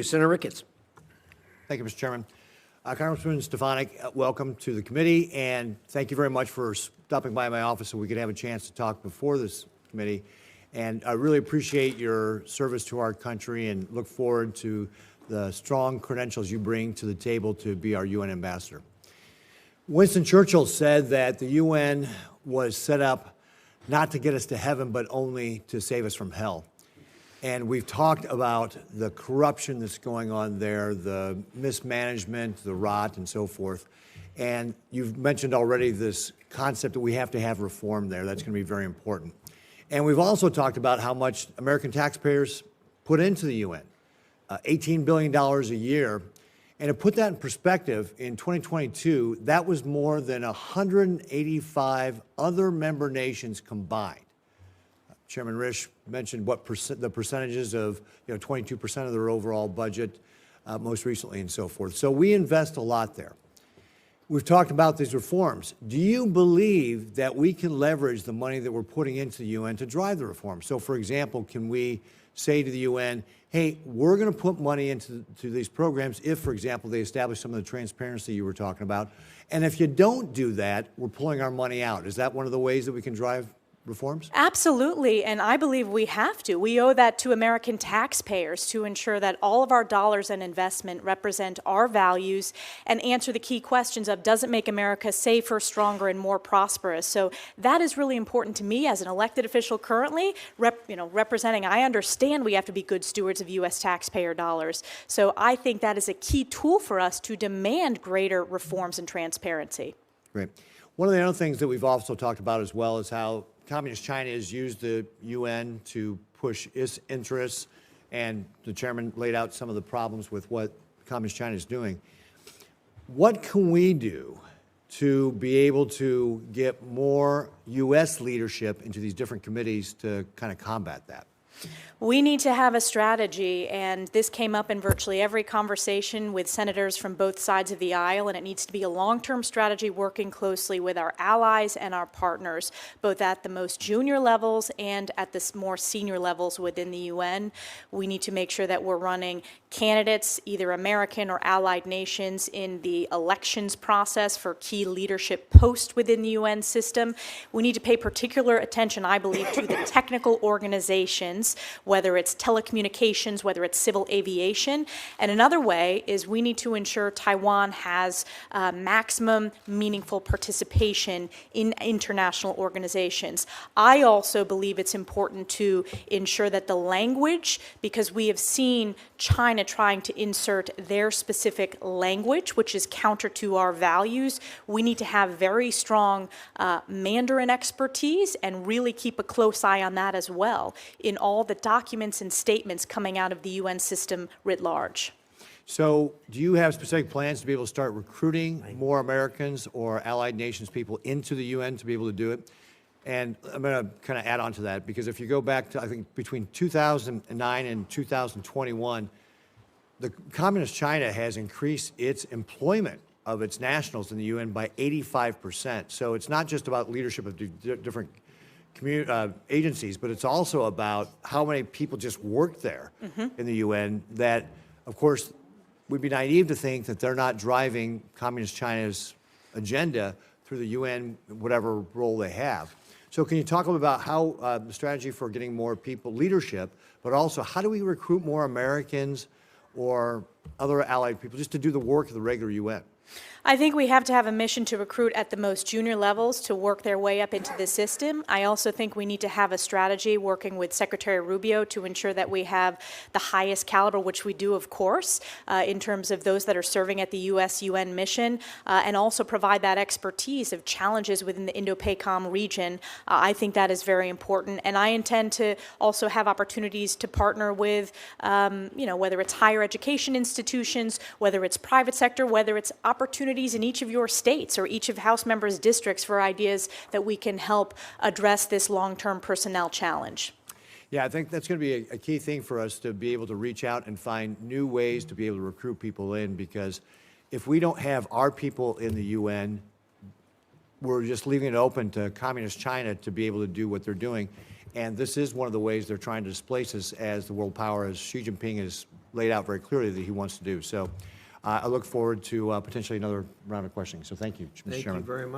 Senator Ricketts. Thank you, Mr. Chairman. Congresswoman Stefanik, welcome to the committee, and thank you very much for stopping by my office so we could have a chance to talk before this committee. And I really appreciate your service to our country and look forward to the strong credentials you bring to the table to be our UN ambassador. Winston Churchill said that the UN was set up not to get us to heaven, but only to save us from hell. And we've talked about the corruption that's going on there, the mismanagement, the rot, and so forth. And you've mentioned already this concept that we have to have reform there. That's going to be very important. And we've also talked about how much American taxpayers put into the UN, $18 billion a year. And to put that in perspective, in 2022, that was more than 185 other member nations combined. Chairman Risch mentioned what the percentages of 22% of their overall budget most recently and so forth. So we invest a lot there. We've talked about these reforms. Do you believe that we can leverage the money that we're putting into the UN to drive the reforms? So, for example, can we say to the UN, hey, we're going to put money into these programs if, for example, they establish some of the transparency you were talking about. And if you don't do that, we're pulling our money out. Is that one of the ways that we can drive reforms? Absolutely, and I believe we have to. We owe that to American taxpayers to ensure that all of our dollars and investment represent our values and answer the key questions of, does it make America safer, stronger, and more prosperous? So that is really important to me as an elected official currently, representing. I understand we have to be good stewards of U.S. taxpayer dollars. So I think that is a key tool for us to demand greater reforms and transparency. Great. One of the other things that we've also talked about as well is how Communist China has used the UN to push its interests, and the chairman laid out some of the problems with what Communist China is doing. What can we do to be able to get more U.S. leadership into these different committees to kind of combat that? We need to have a strategy, and this came up in virtually every conversation with senators from both sides of the aisle, and it needs to be a long-term strategy working closely with our allies and our partners, both at the most junior levels and at the more senior levels within the UN. We need to make sure that we're running candidates, either American or allied nations, in the elections process for key leadership posts within the UN system. We need to pay particular attention, I believe, to the technical organizations, whether it's telecommunications, whether it's civil aviation. And another way is we need to ensure Taiwan has maximum meaningful participation in international organizations. I also believe it's important to ensure that the language, because we have seen China trying to insert their specific language, which is counter to our values, we need to have very strong Mandarin expertise and really keep a close eye on that as well in all the documents and statements coming out of the UN system writ large. So do you have specific plans to be able to start recruiting more Americans or allied nations people into the UN to be able to do it? And I'm going to kind of add on to that, because if you go back to, I think, between 2009 and 2021, the Communist China has increased its employment of its nationals in the UN by 85%. So it's not just about leadership of different agencies, but it's also about how many people just work there in the UN that, of course, we'd be naive to think that they're not driving Communist China's agenda through the UN, whatever role they have. So can you talk a little about how the strategy for getting more people leadership, but also how do we recruit more Americans or other allied people just to do the work of the regular UN? I think we have to have a mission to recruit at the most junior levels to work their way up into the system. I also think we need to have a strategy working with Secretary Rubio to ensure that we have the highest caliber, which we do, of course, in terms of those that are serving at the U.S. UN mission, and also provide that expertise of challenges within the Indo-PACOM region. I think that is very important, and I intend to also have opportunities to partner with, whether it's higher education institutions, whether it's private sector, whether it's opportunities in each of your states or each of House members' districts for ideas that we can help address this long-term personnel challenge. Yeah, I think that's going to be a key thing for us to be able to reach out and find new ways to be able to recruit people in, because if we don't have our people in the UN, we're just leaving it open to Communist China to be able to do what they're doing. And this is one of the ways they're trying to displace us as the world power, as Xi Jinping has laid out very clearly that he wants to do. So I look forward to potentially another round of questioning. So thank you, Mr. Chairman. Thank you very much.